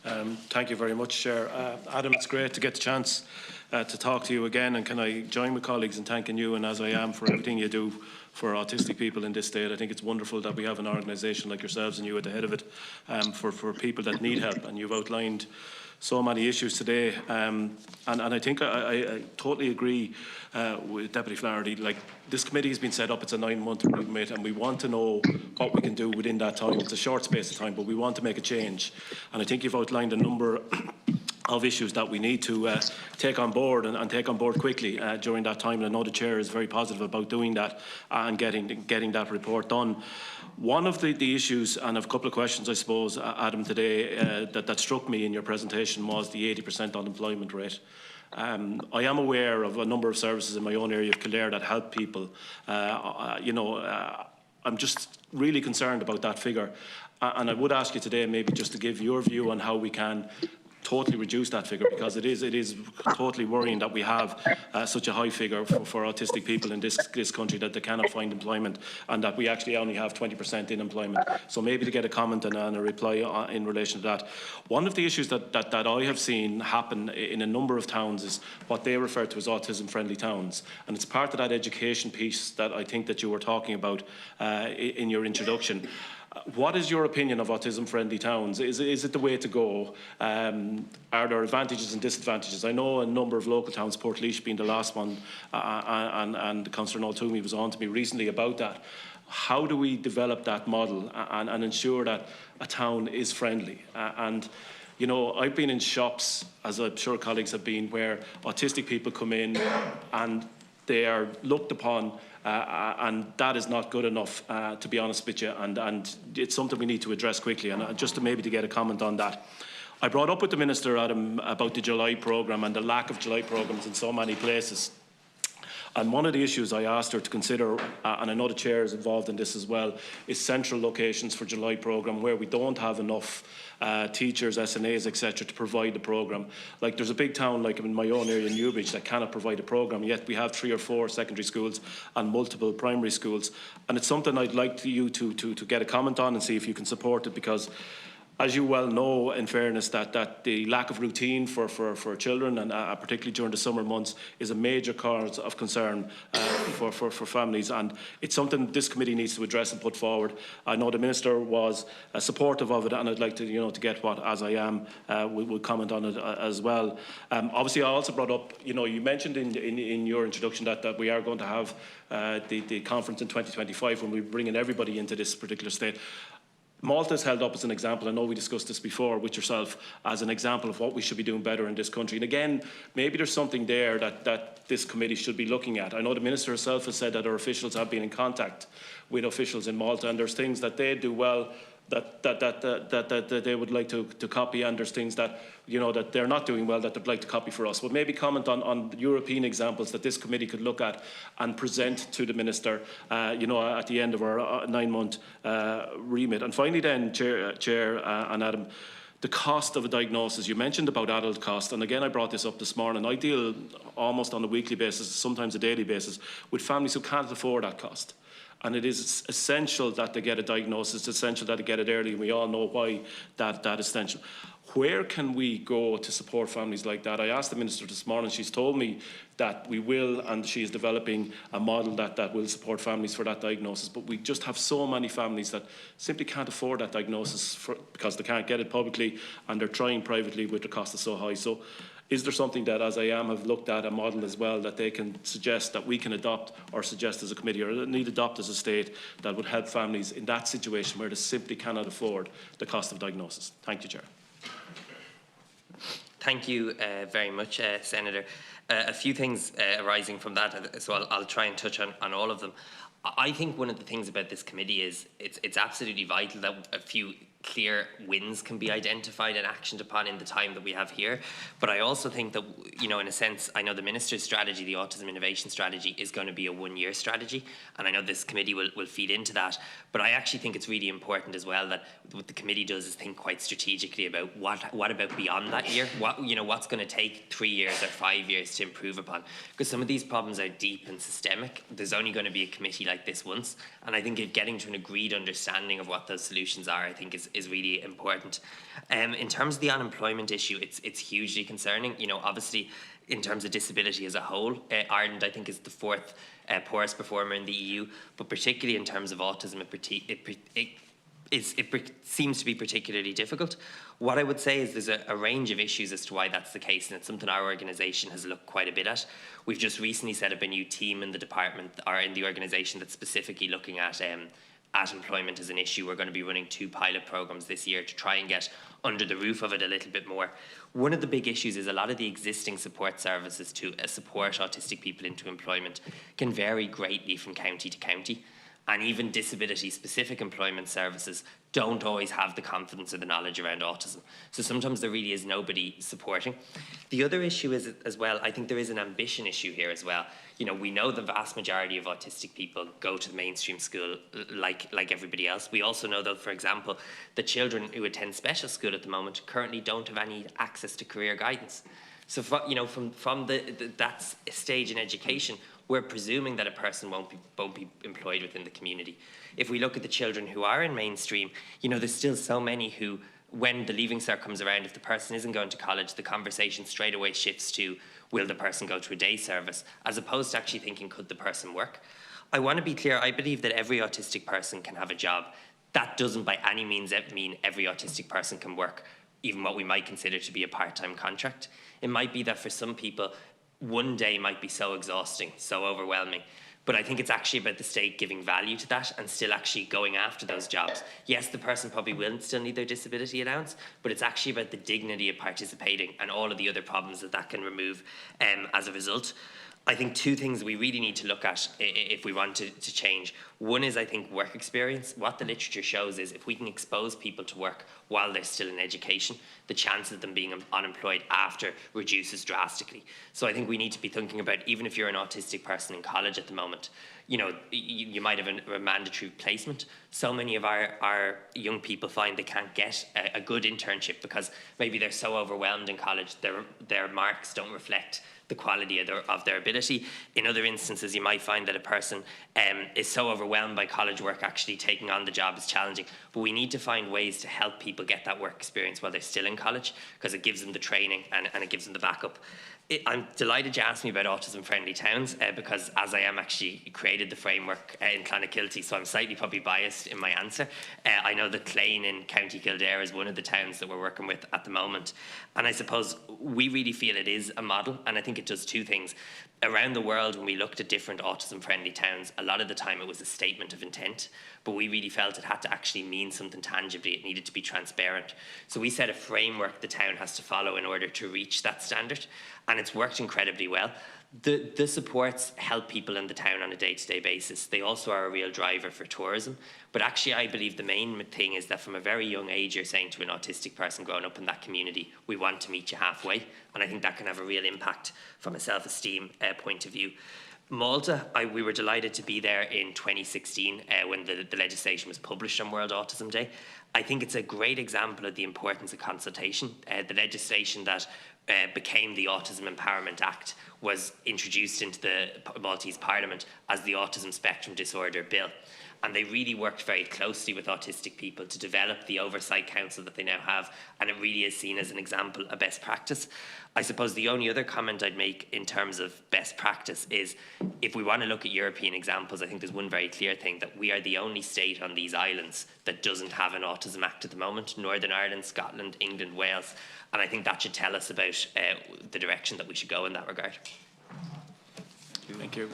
Thank you very much, Chair. Adam, it's great to get the chance to talk to you again, and can I join with colleagues in thanking you, and as I am, for everything you do for autistic people in this state. I think it's wonderful that we have an organisation like yourselves and you at the head of it for people that need help, and you've outlined so many issues today, and I think I totally agree with Deputy Flaherty. Like, this committee has been set up, it's a 9-month remit, and we want to know what we can do within that time. It's a short space of time, but we want to make a change, and I think you've outlined a number of issues that we need to take on board and take on board quickly during that time. And I know the Chair is very positive about doing that and getting that report done. One of the issues, and I have a couple of questions, I suppose, Adam, today that struck me in your presentation was the 80% unemployment rate. I am aware of a number of services in my own area of Kildare that help people. I'm just really concerned about that figure. And I would ask you today maybe just to give your view on how we can totally reduce that figure, because it is totally worrying that we have such a high figure for autistic people in this country, that they cannot find employment, and that we actually only have 20% in employment. So maybe to get a comment and a reply in relation to that. One of the issues that I have seen happen in a number of towns is what they refer to as autism-friendly towns, and it's part of that education piece that I think that you were talking about in your introduction. What is your opinion of autism-friendly towns? Is it the way to go? Are there advantages and disadvantages? I know a number of local towns, Portlaoise being the last one, and Councillor Noel Toomey was on to me recently about that. How do we develop that model and ensure that a town is friendly? You know, I've been in shops, as I'm sure colleagues have been, where autistic people come in and they are looked upon, and that is not good enough, to be honest with you, and it's something we need to address quickly. And just to maybe to get a comment on that, I brought up with the Minister, Adam, about the July programme and the lack of July programmes in so many places. And one of the issues I asked her to consider, and I know the Chair is involved in this as well, is central locations for July programme where we don't have enough teachers, SNAs, etc., to provide the programme. Like, there's a big town like in my own area in Newbridge that cannot provide a programme, yet we have 3 or 4 secondary schools and multiple primary schools. And it's something I'd like you to get a comment on and see if you can support it, because as you well know, in fairness, that the lack of routine for children, and particularly during the summer months, is a major cause of concern for families, and it's something this committee needs to address and put forward. I know the Minister was supportive of it, and I'd like to, to get what, as I am, will comment on it as well. Obviously, I also brought up, you mentioned in your introduction that we are going to have the conference in 2025 when we're bringing everybody into this particular state. Malta is held up as an example. I know we discussed this before with yourself as an example of what we should be doing better in this country. And again, maybe there's something there that this committee should be looking at. I know the Minister herself has said that our officials have been in contact with officials in Malta, and there's things that they do well that they would like to copy, and there's things that that they're not doing well that they'd like to copy for us. But maybe comment on European examples that this committee could look at and present to the Minister, at the end of our 9-month remit. And finally, then, Chair and Adam, the cost of a diagnosis. You mentioned about adult cost, and again I brought this up this morning. I deal almost on a weekly basis, sometimes a daily basis, with families who can't afford that cost. And it is essential that they get a diagnosis, it's essential that they get it early, and we all know why that is essential. Where can we go to support families like that? I asked the Minister this morning, she's told me that we will, and she is developing a model that will support families for that diagnosis, but we just have so many families that simply can't afford that diagnosis because they can't get it publicly, and they're trying privately with the cost is so high. So is there something that, as I am, have looked at a model as well that they can suggest that we can adopt, or suggest as a committee, or need adopt as a state, that would help families in that situation where they simply cannot afford the cost of diagnosis? Thank you, Chair. Thank you very much, Senator. A few things arising from that, so I'll try and touch on all of them. I think one of the things about this committee is it's absolutely vital that a few clear wins can be identified and actioned upon in the time that we have here. But I also think that, in a sense, I know the Minister's strategy, the Autism Innovation Strategy, is going to be a one-year strategy, and I know this committee will feed into that. But I actually think it's really important as well that what the committee does is think quite strategically about what about beyond that year? What's going to take 3 years or 5 years to improve upon? Because some of these problems are deep and systemic. There's only going to be a committee like this once, and I think getting to an agreed understanding of what those solutions are, I think, is is really important. In terms of the unemployment issue, it's hugely concerning. You know, obviously, in terms of disability as a whole, Ireland, I think, is the fourth poorest performer in the EU, but particularly in terms of autism, it seems to be particularly difficult. What I would say is there's a range of issues as to why that's the case, and it's something our organisation has looked quite a bit at. We've just recently set up a new team in the department, or in the organisation, that's specifically looking at employment as an issue. We're going to be running 2 pilot programmes this year to try and get under the roof of it a little bit more. One of the big issues is a lot of the existing support services to support autistic people into employment can vary greatly from county to county. And even disability-specific employment services don't always have the confidence or the knowledge around autism. So sometimes there really is nobody supporting. The other issue is, as well, I think there is an ambition issue here as well. You know, we know the vast majority of autistic people go to the mainstream school like everybody else. We also know, though, for example, the children who attend special school at the moment currently don't have any access to career guidance. So, from that stage in education, we're presuming that a person won't be employed within the community. If we look at the children who are in mainstream, you know, there's still so many who, when the Leaving Cert comes around, if the person isn't going to college, the conversation straight away shifts to, will the person go to a day service, as opposed to actually thinking, could the person work? I want to be clear, I believe that every autistic person can have a job. That doesn't by any means mean every autistic person can work, even what we might consider to be a part-time contract. It might be that for some people, one day might be so exhausting, so overwhelming. But I think it's actually about the state giving value to that and still actually going after those jobs. Yes, the person probably will still need their disability allowance, but it's actually about the dignity of participating and all of the other problems that can remove as a result. I think 2 things we really need to look at if we want to change. One is, I think, work experience. What the literature shows is if we can expose people to work while they're still in education, the chance of them being unemployed after reduces drastically. So I think we need to be thinking about, even if you're an autistic person in college at the moment, you know, you might have a mandatory placement. So many of our young people find they can't get a good internship because maybe they're so overwhelmed in college, their marks don't reflect the quality of their ability. In other instances, you might find that a person is so overwhelmed by college work, actually taking on the job is challenging. But we need to find ways to help people get that work experience while they're still in college, because it gives them the training and it gives them the backup. I'm delighted you asked me about autism-friendly towns because as I am actually created the framework in Clonakilty, so I'm slightly probably biased in my answer. I know that Clane in County Kildare is one of the towns that we're working with at the moment. And I suppose we really feel it is a model, and I think it does 2 things. Around the world, when we looked at different autism-friendly towns, a lot of the time it was a statement of intent, but we really felt it had to actually mean something tangibly. It needed to be transparent. So we set a framework the town has to follow in order to reach that standard, and it's worked incredibly well. The supports help people in the town on a day-to-day basis. They also are a real driver for tourism. But actually, I believe the main thing is that from a very young age, you're saying to an autistic person growing up in that community, we want to meet you halfway. And I think that can have a real impact from a self-esteem point of view. Malta, we were delighted to be there in 2016 when the legislation was published on World Autism Day. I think it's a great example of the importance of consultation. The legislation that became the Autism Empowerment Act was introduced into the Maltese Parliament as the Autism Spectrum Disorder Bill. And they really worked very closely with autistic people to develop the oversight council that they now have, and it really is seen as an example of best practice. I suppose the only other comment I'd make in terms of best practice is if we want to look at European examples, I think there's one very clear thing, that we are the only state on these islands that doesn't have an Autism Act at the moment. Northern Ireland, Scotland, England, Wales, and I think that should tell us about the direction that we should go in that regard. Thank you.